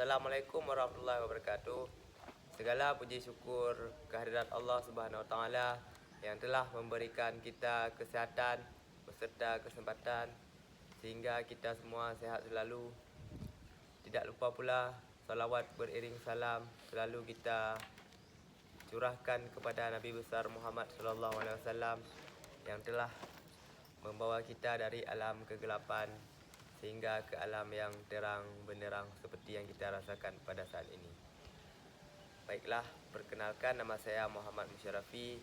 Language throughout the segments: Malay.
Assalamualaikum warahmatullahi wabarakatuh. Segala puji syukur kehadirat Allah Subhanahu wa taala yang telah memberikan kita kesihatan beserta kesempatan sehingga kita semua sehat selalu. Tidak lupa pula salawat beriring salam selalu kita curahkan kepada Nabi besar Muhammad sallallahu alaihi wasallam yang telah membawa kita dari alam kegelapan sehingga ke alam yang terang benderang seperti yang kita rasakan pada saat ini. Baiklah, perkenalkan nama saya Muhammad Musyarafi,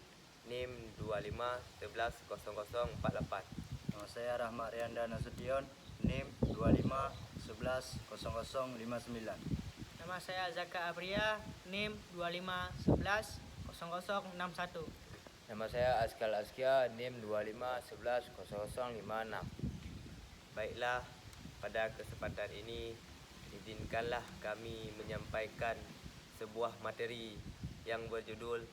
NIM 25110048. Nama saya Rahmat Rianda Nasution, NIM 25110059. Nama saya Zaka Abria, NIM 25110061. Nama saya Askal Askia, NIM 25110056. Baiklah, pada kesempatan ini izinkanlah kami menyampaikan sebuah materi yang berjudul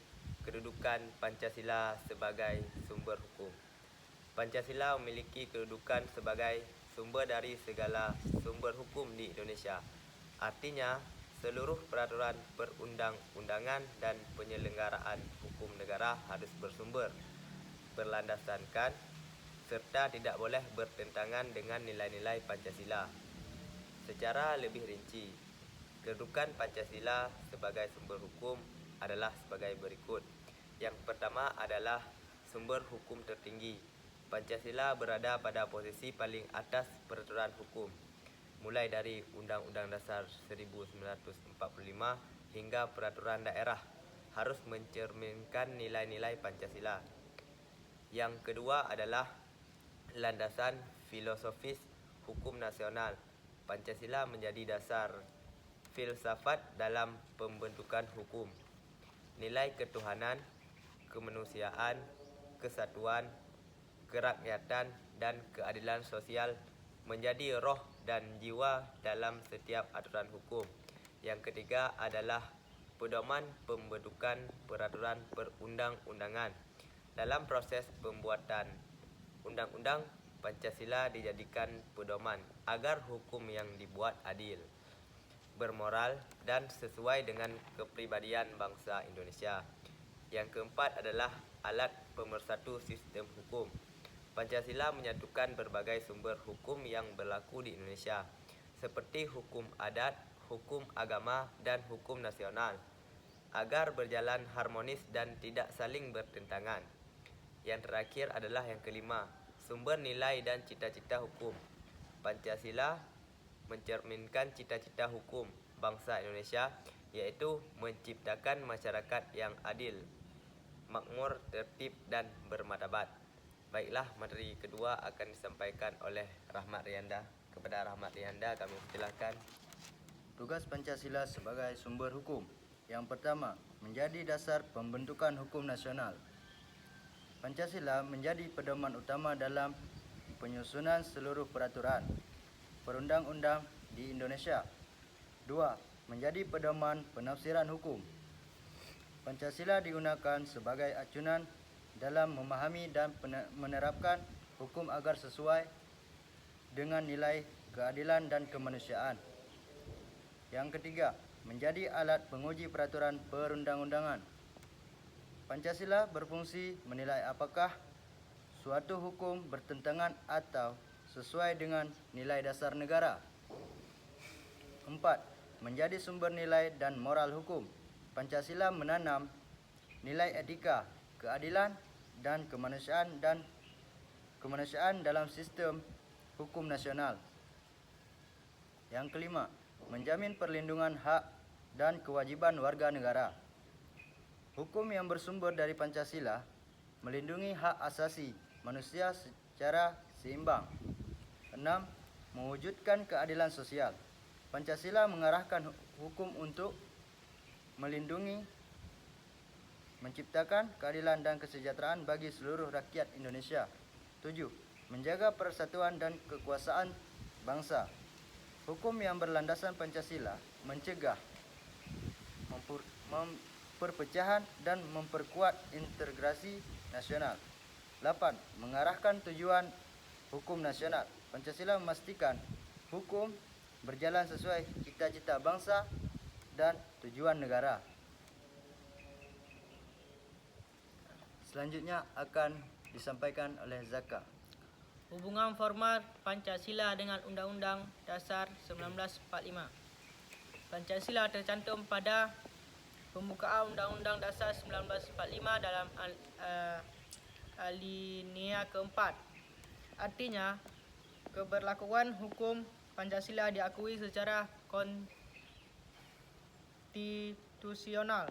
Kedudukan Pancasila sebagai Sumber Hukum. Pancasila memiliki kedudukan sebagai sumber dari segala sumber hukum di Indonesia. Artinya, seluruh peraturan perundang-undangan dan penyelenggaraan hukum negara harus bersumber, berlandaskan serta tidak boleh bertentangan dengan nilai-nilai Pancasila. Secara lebih rinci, kedudukan Pancasila sebagai sumber hukum adalah sebagai berikut. Yang pertama adalah sumber hukum tertinggi. Pancasila berada pada posisi paling atas peraturan hukum, mulai dari Undang-Undang Dasar 1945 hingga peraturan daerah harus mencerminkan nilai-nilai Pancasila. Yang kedua adalah landasan filosofis hukum nasional. Pancasila menjadi dasar filsafat dalam pembentukan hukum. Nilai ketuhanan, kemanusiaan, kesatuan, kerakyatan, dan keadilan sosial menjadi roh dan jiwa dalam setiap aturan hukum. Yang ketiga adalah pedoman pembentukan peraturan perundang-undangan. Dalam proses pembuatan undang-undang, Pancasila dijadikan pedoman agar hukum yang dibuat adil, bermoral, dan sesuai dengan kepribadian bangsa Indonesia. Yang keempat adalah alat pemersatu sistem hukum. Pancasila menyatukan berbagai sumber hukum yang berlaku di Indonesia, seperti hukum adat, hukum agama, dan hukum nasional, agar berjalan harmonis dan tidak saling bertentangan. Yang terakhir adalah yang kelima, sumber nilai dan cita-cita hukum. Pancasila mencerminkan cita-cita hukum bangsa Indonesia, yaitu menciptakan masyarakat yang adil, makmur, tertib, dan bermartabat. Baiklah, materi kedua akan disampaikan oleh Rahmat Rianda. Kepada Rahmat Rianda kami persilakan. Tugas Pancasila sebagai sumber hukum. Yang pertama, menjadi dasar pembentukan hukum nasional. Pancasila menjadi pedoman utama dalam penyusunan seluruh peraturan perundang-undang di Indonesia. 2. Menjadi pedoman penafsiran hukum. Pancasila digunakan sebagai acuan dalam memahami dan menerapkan hukum agar sesuai dengan nilai keadilan dan kemanusiaan. Yang ketiga, menjadi alat penguji peraturan perundang-undangan. Pancasila berfungsi menilai apakah suatu hukum bertentangan atau sesuai dengan nilai dasar negara. 4. Menjadi sumber nilai dan moral hukum. Pancasila menanam nilai etika, keadilan, dan kemanusiaan dalam sistem hukum nasional. Yang kelima, menjamin perlindungan hak dan kewajiban warga negara. Hukum yang bersumber dari Pancasila melindungi hak asasi manusia secara seimbang. 6. Mewujudkan keadilan sosial. Pancasila mengarahkan hukum untuk melindungi, menciptakan keadilan dan kesejahteraan bagi seluruh rakyat Indonesia. 7. Menjaga persatuan dan kekuasaan bangsa. Hukum yang berlandaskan Pancasila mencegah perpecahan dan memperkuat integrasi nasional. 8. Mengarahkan tujuan hukum nasional. Pancasila memastikan hukum berjalan sesuai cita-cita bangsa dan tujuan negara. Selanjutnya akan disampaikan oleh Zaka. Hubungan formal Pancasila dengan Undang-Undang Dasar 1945. Pancasila tercantum pada pembukaan Undang-Undang Dasar 1945 dalam alinea keempat. Artinya, keberlakuan hukum Pancasila diakui secara konstitusional.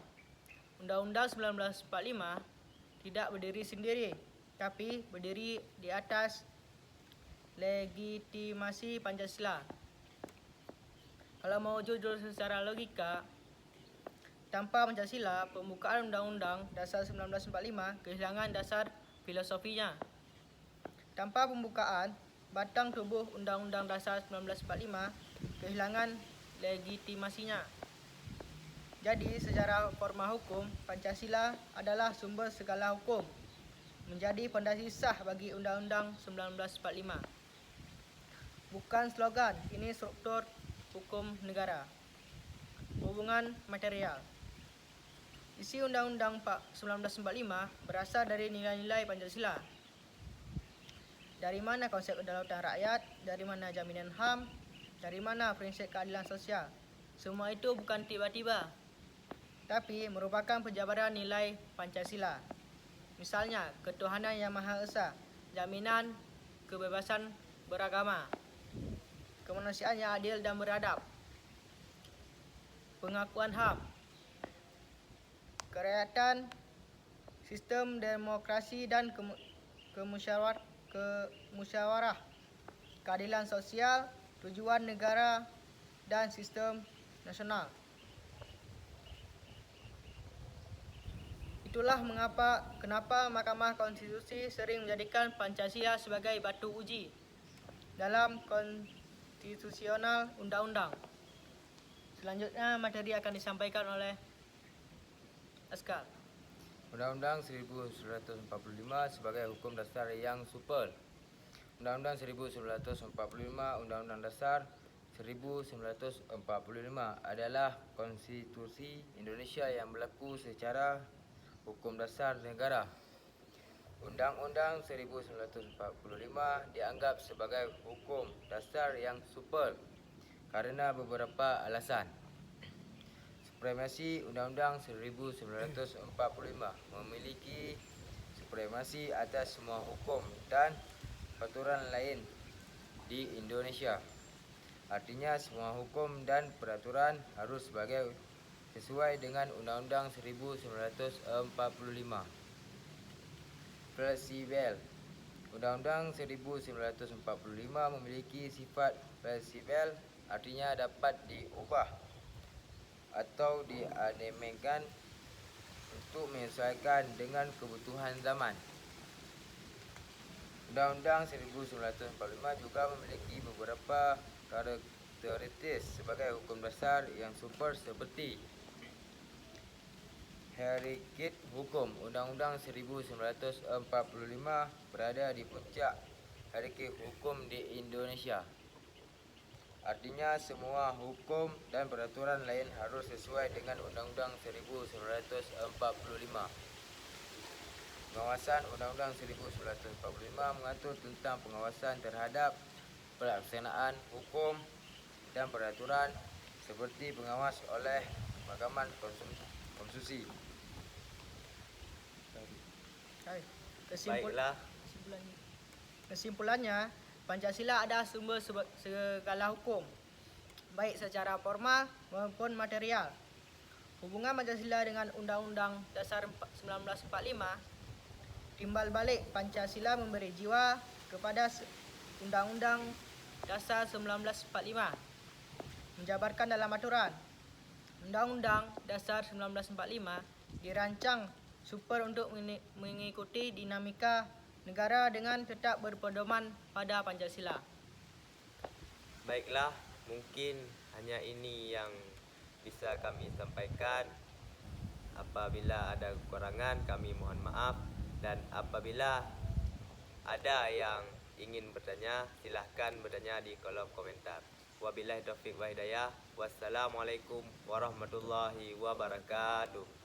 Undang-Undang 1945 tidak berdiri sendiri, tapi berdiri di atas legitimasi Pancasila. Kalau mau jujur secara logika, tanpa Pancasila, pembukaan Undang-Undang Dasar 1945 kehilangan dasar filosofinya. Tanpa pembukaan, batang tubuh Undang-Undang Dasar 1945 kehilangan legitimasinya. Jadi, secara formal hukum, Pancasila adalah sumber segala hukum, menjadi fondasi sah bagi Undang-Undang 1945. Bukan slogan, ini struktur hukum negara. Hubungan material. Isi Undang-Undang 1945 berasal dari nilai-nilai Pancasila. Dari mana konsep kedaulatan rakyat, dari mana jaminan HAM, dari mana prinsip keadilan sosial. Semua itu bukan tiba-tiba, tapi merupakan penjabaran nilai Pancasila. Misalnya, ketuhanan yang Maha Esa, jaminan kebebasan beragama, kemanusiaan yang adil dan beradab, pengakuan HAM, kerakyatan, sistem demokrasi dan kemusyawarah, keadilan sosial, tujuan negara, dan sistem nasional. Itulah kenapa Mahkamah Konstitusi sering menjadikan Pancasila sebagai batu uji dalam konstitusional undang-undang. Selanjutnya materi akan disampaikan oleh Askar. Undang-Undang 1945 sebagai hukum dasar yang super. Undang-Undang 1945 Undang-Undang Dasar 1945 adalah konstitusi Indonesia yang berlaku secara hukum dasar negara. Undang-Undang 1945 dianggap sebagai hukum dasar yang super karena beberapa alasan. Supremasi Undang-Undang 1945 memiliki supremasi atas semua hukum dan peraturan lain di Indonesia. Artinya semua hukum dan peraturan harus sesuai dengan Undang-Undang 1945. Fleksibel. Undang-Undang 1945 memiliki sifat fleksibel, artinya dapat diubah atau dianemenkan untuk menyesuaikan dengan kebutuhan zaman. Undang-Undang 1945 juga memiliki beberapa karakteristik sebagai hukum dasar yang super seperti hierarki hukum. Undang-Undang 1945 berada di puncak hierarki hukum di Indonesia. Artinya semua hukum dan peraturan lain harus sesuai dengan Undang-Undang 1945. Pengawasan Undang-Undang 1945 mengatur tentang pengawasan terhadap pelaksanaan hukum dan peraturan seperti pengawas oleh Mahkamah Konstitusi. Kesimpulannya, Pancasila adalah sumber segala hukum, baik secara formal maupun material. Hubungan Pancasila dengan Undang-Undang Dasar 1945, timbal balik Pancasila memberi jiwa kepada Undang-Undang Dasar 1945, menjabarkan dalam aturan. Undang-Undang Dasar 1945 dirancang super untuk mengikuti dinamika negara dengan tetap berpedoman pada Pancasila. Baiklah, mungkin hanya ini yang bisa kami sampaikan. Apabila ada kekurangan, kami mohon maaf. Dan apabila ada yang ingin bertanya, silahkan bertanya di kolom komentar. Wabillahi taufiq wa hidayah. Wassalamualaikum warahmatullahi wabarakatuh.